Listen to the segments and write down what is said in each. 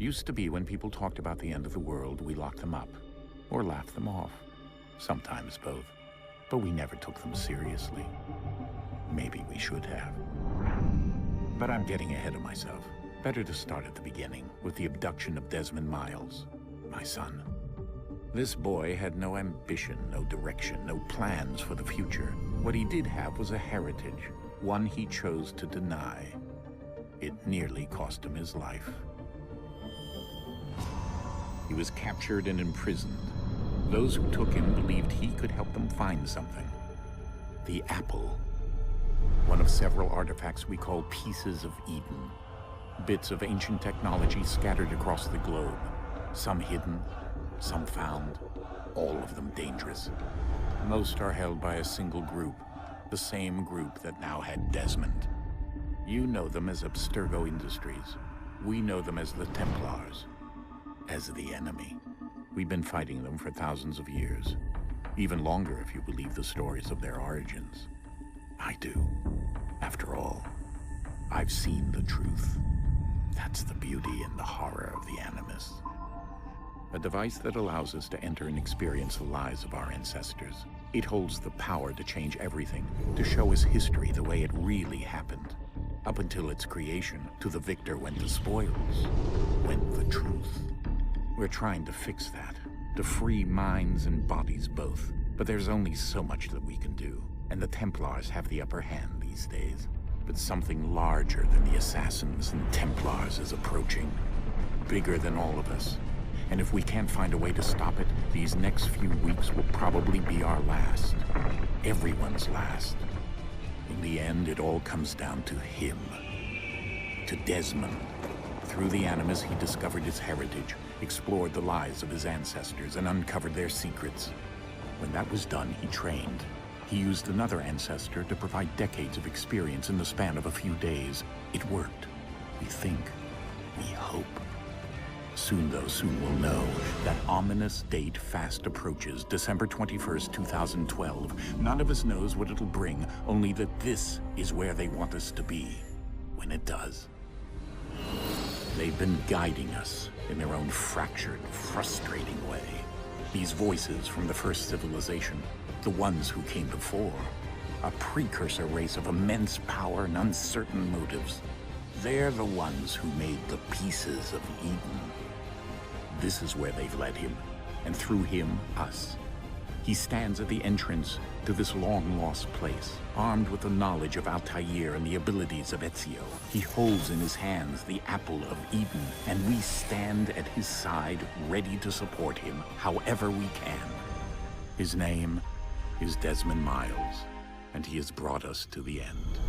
Used to be when people talked about the end of the world, we locked them up, or laughed them off. Sometimes both. But we never took them seriously. Maybe we should have. But I'm getting ahead of myself. Better to start at the beginning, with the abduction of Desmond Miles, my son. This boy had no ambition, no direction, no plans for the future. What he did have was a heritage, one he chose to deny. It nearly cost him his life. He was captured and imprisoned. Those who took him believed he could help them find something. The apple. One of several artifacts we call pieces of Eden. Bits of ancient technology scattered across the globe. Some hidden, some found, all of them dangerous. Most are held by a single group, the same group that now had Desmond. You know them as Abstergo Industries. We know them as the Templars, as the enemy. We've been fighting them for thousands of years, even longer if you believe the stories of their origins. I do. After all, I've seen the truth. That's the beauty and the horror of the Animus. A device that allows us to enter and experience the lives of our ancestors. It holds the power to change everything, to show us history the way it really happened. Up until its creation, to the victor went the spoils, went the truth. We're trying to fix that, to free minds and bodies both. But there's only so much that we can do, and the Templars have the upper hand these days. But something larger than the Assassins and Templars is approaching, bigger than all of us. And if we can't find a way to stop it, these next few weeks will probably be our last. Everyone's last. In the end, it all comes down to him. To Desmond. Through the Animus, he discovered his heritage, explored the lives of his ancestors, and uncovered their secrets. When that was done, he trained. He used another ancestor to provide decades of experience in the span of a few days. It worked. We think. We hope. Soon, though, soon we'll know. That ominous date fast approaches, December 21st, 2012. None of us knows what it'll bring, only that this is where they want us to be, when it does. They've been guiding us in their own fractured, frustrating way. These voices from the first civilization, the ones who came before, a precursor race of immense power and uncertain motives. They're the ones who made the pieces of Eden. This is where they've led him, and through him, us. He stands at the entrance to this long-lost place, armed with the knowledge of Altair and the abilities of Ezio. He holds in his hands the apple of Eden, and we stand at his side, ready to support him however we can. His name is Desmond Miles, and he has brought us to the end.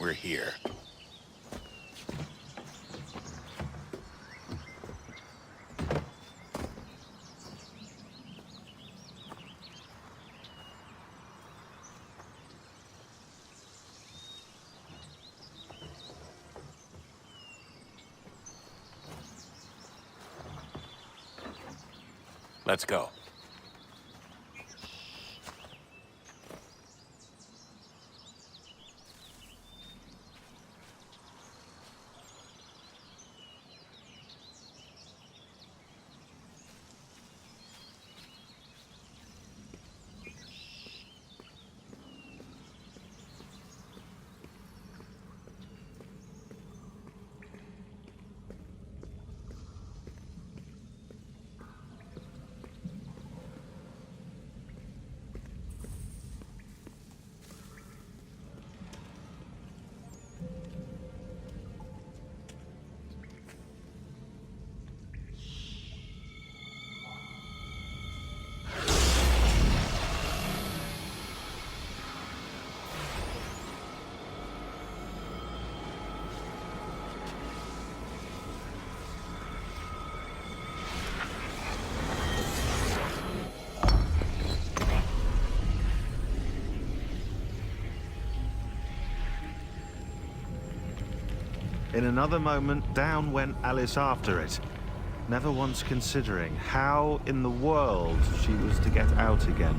We're here. Let's go. In another moment, down went Alice after it, never once considering how in the world she was to get out again.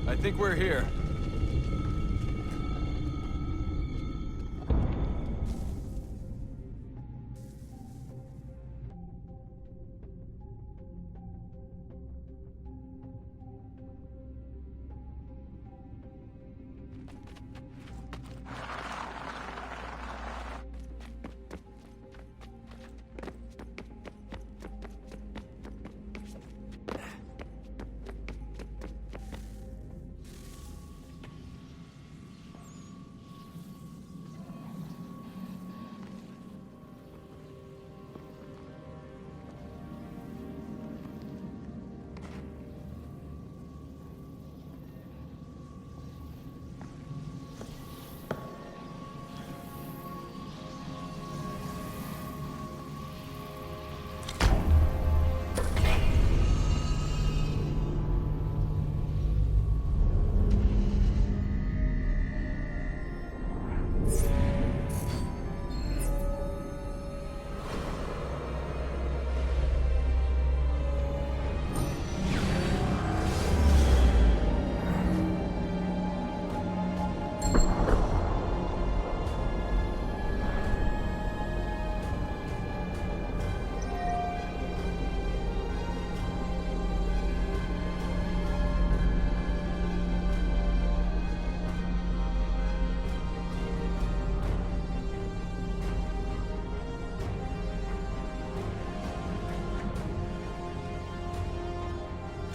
I think we're here.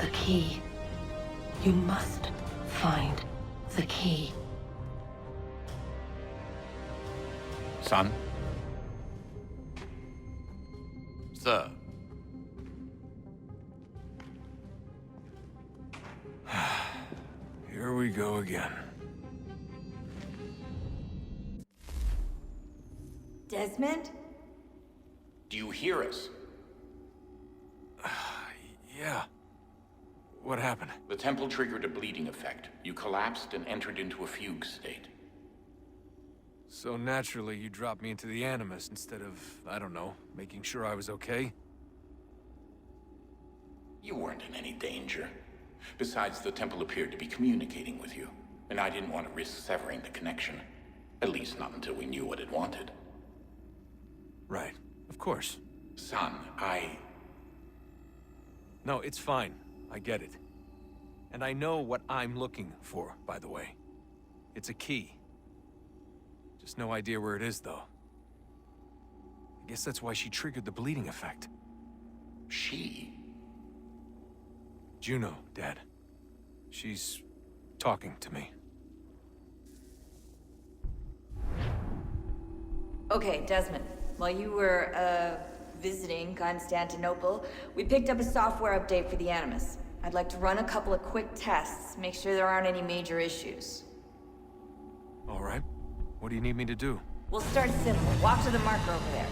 The key. You must find the key. Son? Sir. Here we go again. Desmond? Do you hear us? Yeah. What happened? The temple triggered a bleeding effect. You collapsed and entered into a fugue state. So naturally, you dropped me into the Animus instead of, I don't know, making sure I was okay? You weren't in any danger. Besides, the temple appeared to be communicating with you, and I didn't want to risk severing the connection. At least not until we knew what it wanted. Right. Of course. Son, No, it's fine. I get it. And I know what I'm looking for, by the way. It's a key. Just no idea where it is, though. I guess that's why she triggered the bleeding effect. She? Juno, Dad. She's talking to me. Okay, Desmond. While you were, visiting Constantinople, we picked up a software update for the Animus. I'd like to run a couple of quick tests, make sure there aren't any major issues. All right. What do you need me to do? We'll start simple. Walk to the marker over there.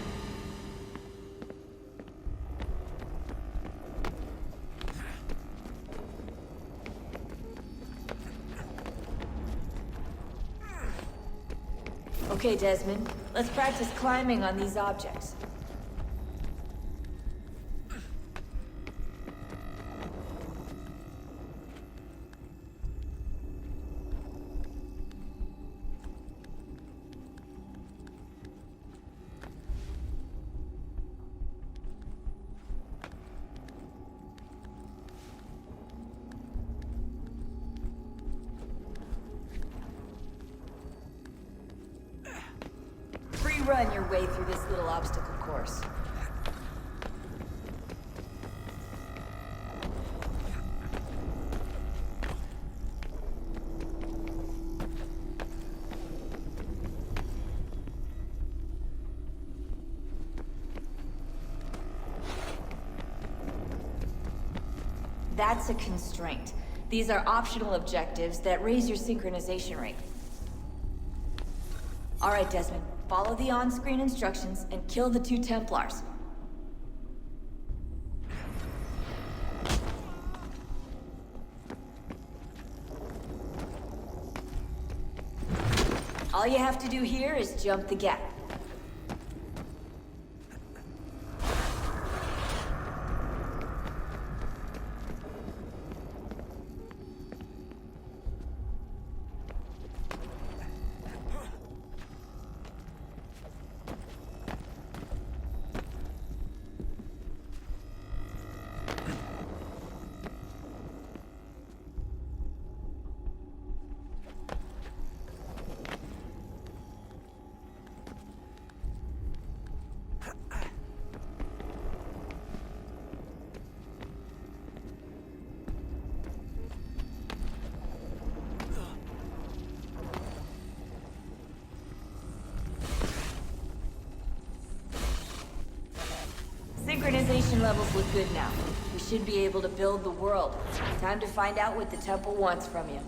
Okay, Desmond. Let's practice climbing on these objects. run your way through this little obstacle course. That's a constraint. These are optional objectives that raise your synchronization rate. All right, Desmond. Follow the on-screen instructions and kill the 2 Templars. All you have to do here is jump the gap. Synchronization levels look good now. We should be able to build the world. Time to find out what the temple wants from you.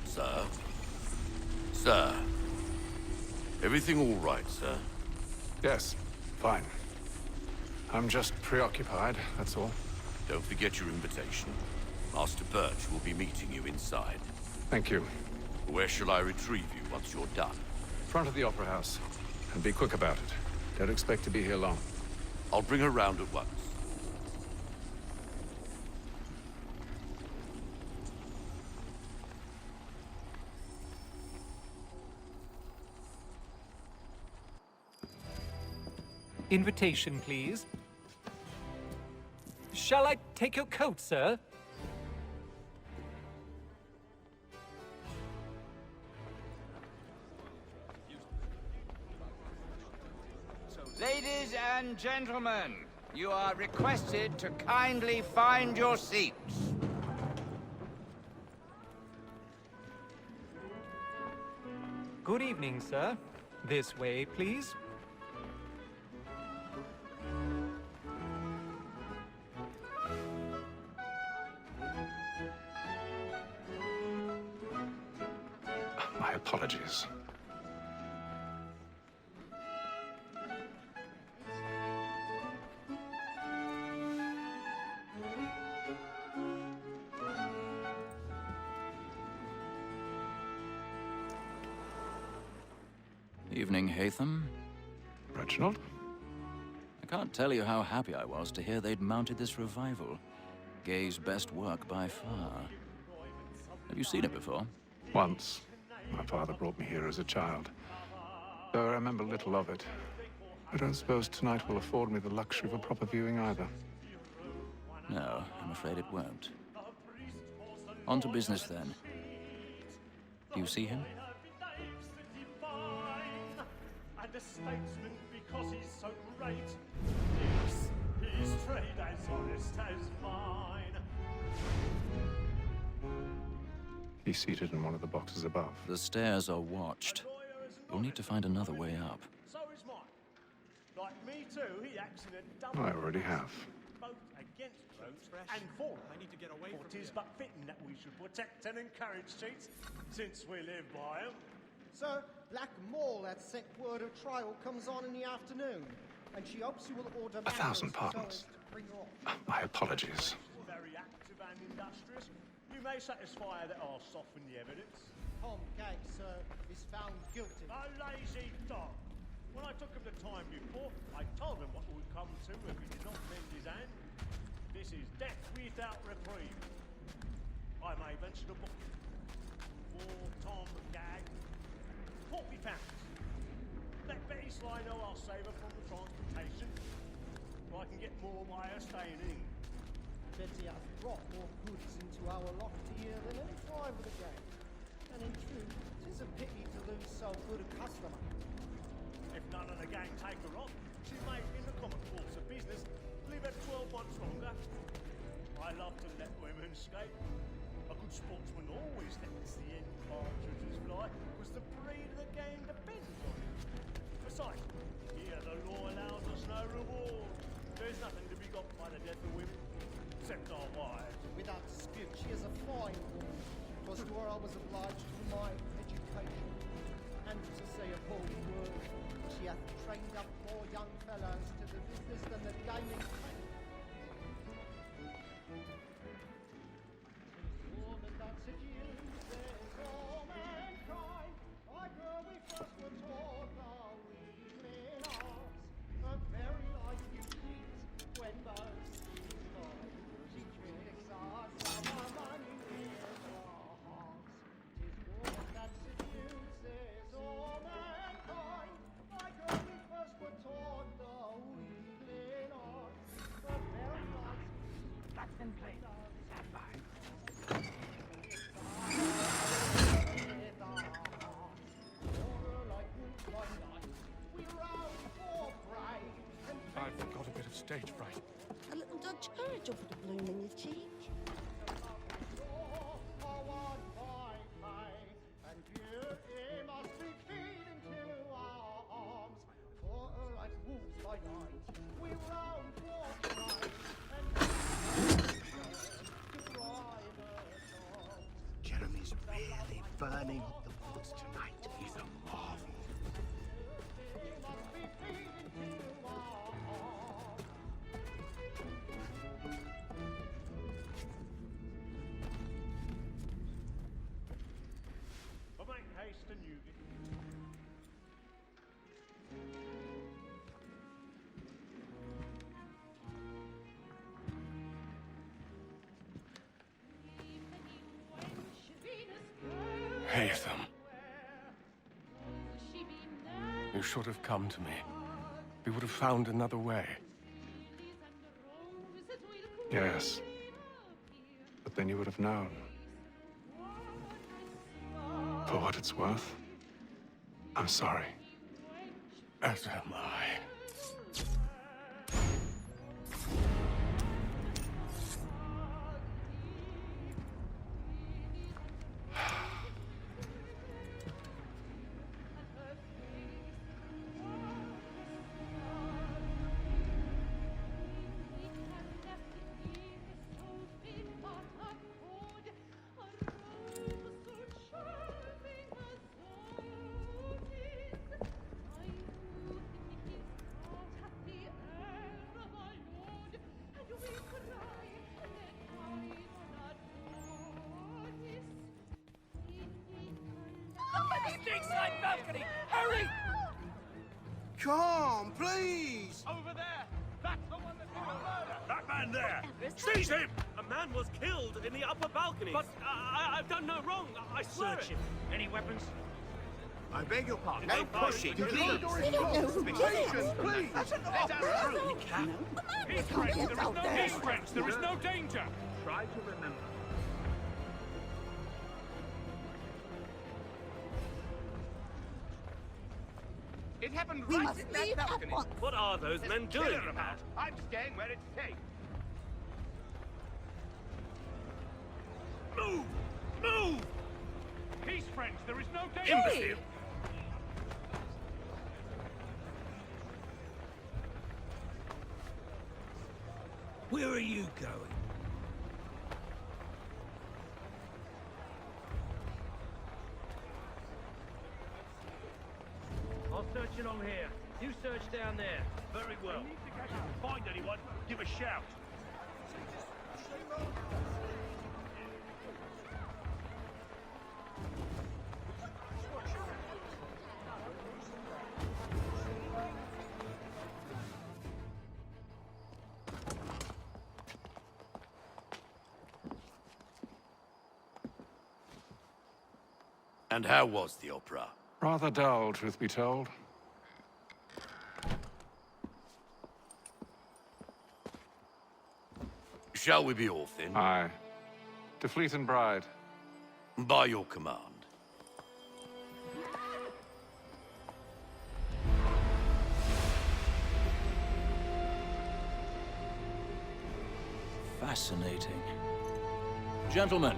Sir? Sir? Everything all right, sir? Yes, fine. I'm just preoccupied, that's all. Don't forget your invitation. Master Birch will be meeting you inside. Thank you. Where shall I retrieve you once you're done? Front of the Opera House. And be quick about it. Don't expect to be here long. I'll bring her round at once. Invitation, please. Shall I take your coat, sir? Ladies and gentlemen, you are requested to kindly find your seats. Good evening, sir. This way, please. My apologies. Evening, Hatham. Reginald? I can't tell you how happy I was to hear they'd mounted this revival. Gay's best work by far. Have you seen it before? Once. My father brought me here as a child. Though I remember little of it. I don't suppose tonight will afford me the luxury of a proper viewing either. No, I'm afraid it won't. On to business, then. Do you see him? And a statesman because he's so great. Yes, his trade as honest as mine. He's seated in one of the boxes above. The stairs are watched. You'll need to find another way up. So is mine. Like me too, he acts in a double. I already have. Both against truth and for. I need to get away from it is but fitting that we should protect and encourage cheats, since we live by them. Sir, Black Mall had sent word of trial comes on in the afternoon, and she hopes you will order 1,000 matters pardons. so as to bring her off. My apologies. Very active and industrious. You may satisfy that I'll soften the evidence. Tom Gate, sir, is found guilty. A lazy dog. When I took him the time before, I told him what would come to if he did not lend his hand. This is death without reprieve. I may venture to book him. For Tom Gag, £40. Let Betty Sly know I'll save her from the transport. I can get more by her staying in. Betty hath brought more goods into our lofty here than any five of the gang. And in truth, 'tis a pity to lose so good a customer. If none of the gang take her on, she may, in the common course of business, live at 12 months longer. I love to let women skate. A good sportsman always lets the end partridges fly, because the breed of the game depends on it. Besides, here the law allows us no reward. There's nothing to be got by the death of women, except our wives. Without dispute, she is a fine woman. 'Twas to her I was obliged to my education. And to say a bold word, she hath trained up more young fellows to the business than the gaming paid. Woman that seduces all mankind, like her we first were taught the weakling arts, a very life you please when most is mine. She tricks us of our money with her hearts. 'Tis woman that seduces all mankind, like her we first were taught the weakling arts, a very life. That's been played. Stand by. I've got a bit of stage fright. A little Dutch courage offered a bloom in your cheek. Jeremy's really burning up the woods tonight. He's a marvel. But make haste and you get. Haytham. You should have come to me. We would have found another way. Yes. But then you would have known. For what it's worth, I'm sorry. As am I. Inside balcony! Hurry! Come, please! Over there! That's the one that did the murder! That man there! Seize him! A man was killed in the upper balcony. But I've done no wrong. I swear Search him. Any weapons? I beg your pardon. No No pushing, pardon. please! We don't know who did it. Patience, please! Let us through! He's French. There is no He's French. There is no danger. Try to remember. It happened We right must in that leave at balcony. once. What are those men Kill doing her in about. there? I'm staying where it's safe. Move! Move! He's French. There is no danger. Imbecile! Where are you going? I'll search along here. You search down there. Very well. If you find anyone, give a shout. And how was the opera? Rather dull, truth be told. Shall we be off then? Aye. To Fleet and Bride. By your command. Fascinating. Gentlemen,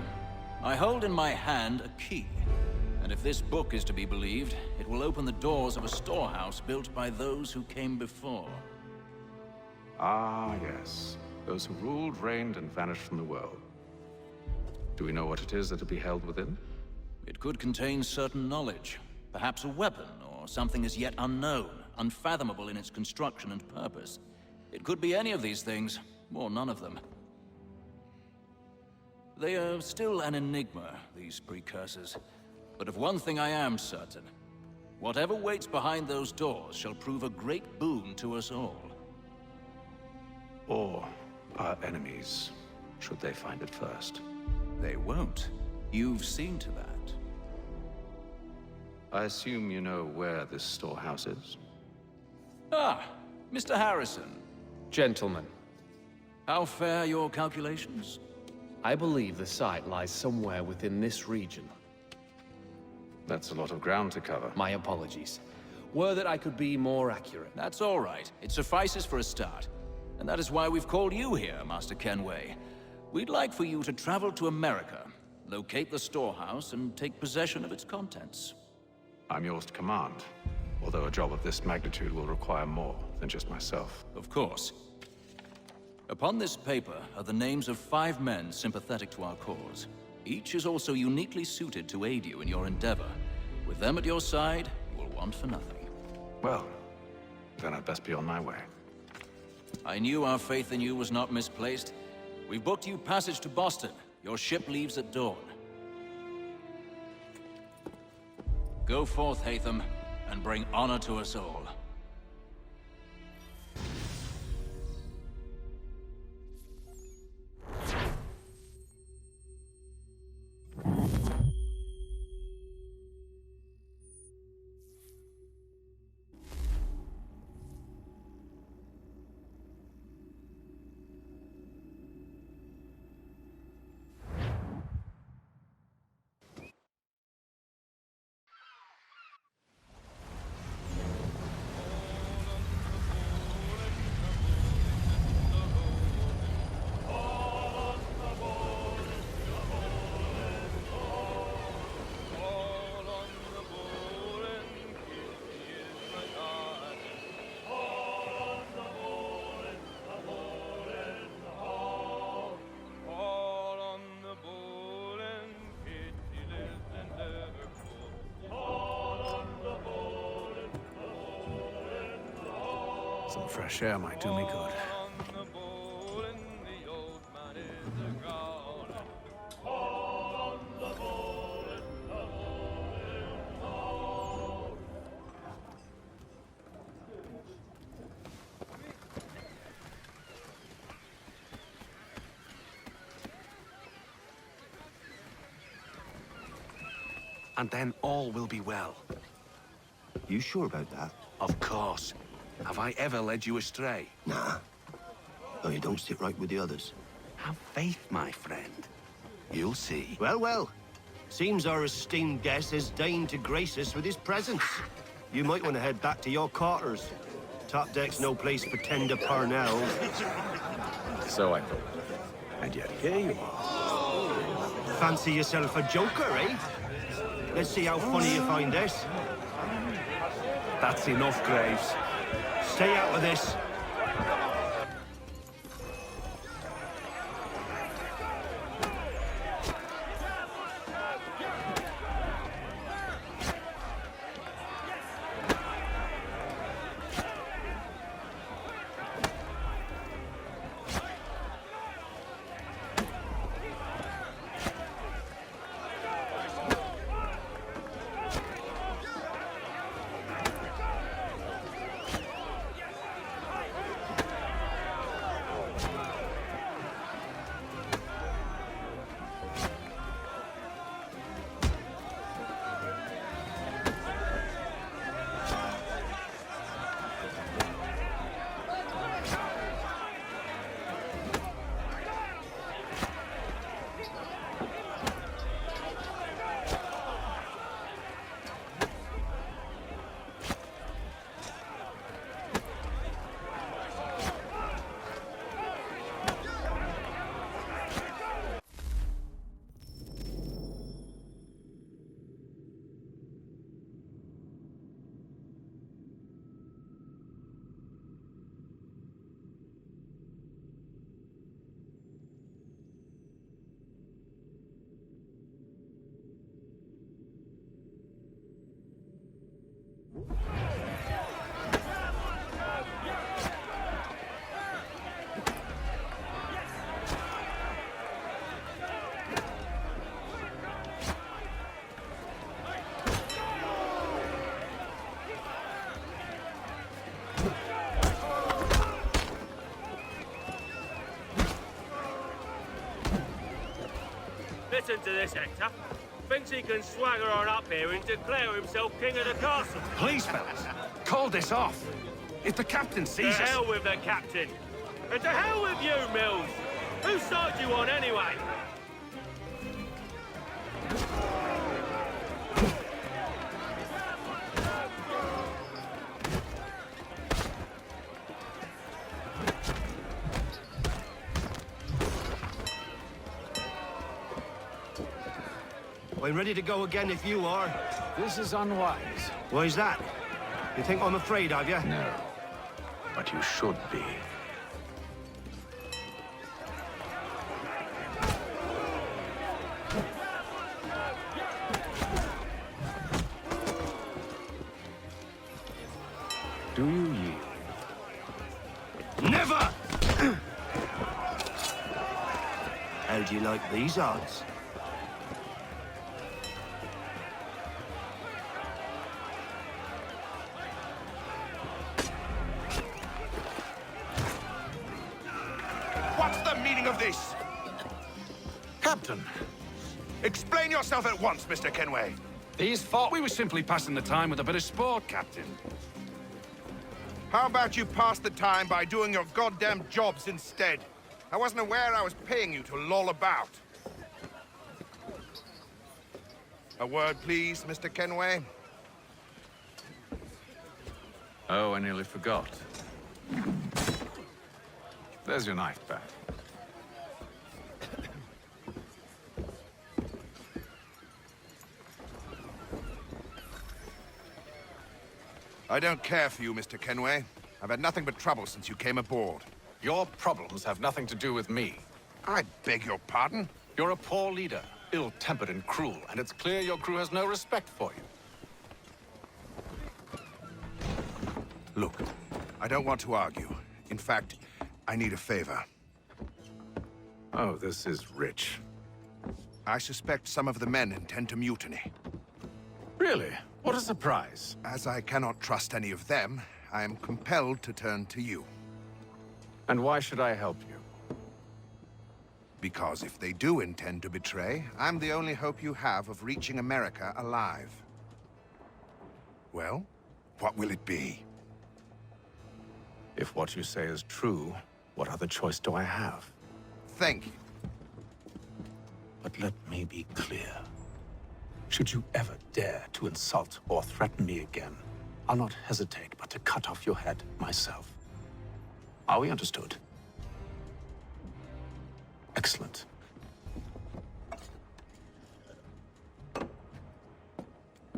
I hold in my hand a key. And if this book is to be believed, it will open the doors of a storehouse built by those who came before. Ah, yes. Those who ruled, reigned, and vanished from the world. Do we know what it is that will be held within? It could contain certain knowledge. Perhaps a weapon, or something as yet unknown, unfathomable in its construction and purpose. It could be any of these things, or none of them. They are still an enigma, these precursors. But of one thing I am certain. Whatever waits behind those doors shall prove a great boon to us all. Or our enemies, should they find it first. They won't. You've seen to that. I assume you know where this storehouse is? Ah, Mr. Harrison. Gentlemen, How fare your calculations? I believe the site lies somewhere within this region. That's a lot of ground to cover. My apologies. Were that I could be more accurate. That's all right. It suffices for a start. And that is why we've called you here, Master Kenway. We'd like for you to travel to America, locate the storehouse, and take possession of its contents. I'm yours to command, although a job of this magnitude will require more than just myself. Of course. Upon this paper are the names of 5 men sympathetic to our cause. Each is also uniquely suited to aid you in your endeavor. With them at your side, you will want for nothing. Well, then I'd best be on my way. I knew our faith in you was not misplaced. We've booked you passage to Boston. Your ship leaves at dawn. Go forth, Hatham, and bring honor to us all. Some fresh air might do me good. And then all will be well. You sure about that? Of course. Have I ever led you astray? Nah. Oh, you don't sit right with the others. Have faith, my friend. You'll see. Well, well. Seems our esteemed guest has deigned to grace us with his presence. You might want to head back to your quarters. Top deck's no place for tender Parnell. So I thought. And yet here you are. Fancy yourself a joker, eh? Let's see how funny you find this. That's enough, Graves. Stay out of this. Listen to this, Hector. Thinks he can swagger on up here and declare himself king of the castle. Please, fellas, call this off. If the captain sees us... To hell with the captain. And to hell with you, Mills. Whose side you on, anyway? I'm ready to go again if you are. This is unwise. Why's that? You think I'm afraid of you? No, but you should be. Do you yield? Never! How do you like these odds? What's the meaning of this? Captain! Explain yourself at once, Mr. Kenway. These thought we were simply passing the time with a bit of sport, Captain. How about you pass the time by doing your goddamn jobs instead? I wasn't aware I was paying you to loll about. A word, please, Mr. Kenway. Oh, I nearly forgot. There's your knife back. I don't care for you, Mr. Kenway. I've had nothing but trouble since you came aboard. Your problems have nothing to do with me. I beg your pardon? You're a poor leader, ill-tempered and cruel, and it's clear your crew has no respect for you. Look, I don't want to argue. In fact, I need a favor. Oh, this is rich. I suspect some of the men intend to mutiny. Really? What a surprise. As I cannot trust any of them, I am compelled to turn to you. And why should I help you? Because if they do intend to betray, I'm the only hope you have of reaching America alive. Well, what will it be? If what you say is true, what other choice do I have? Thank you. But let me be clear. Should you ever dare to insult or threaten me again, I'll not hesitate but to cut off your head myself. Are we understood? Excellent.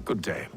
Good day.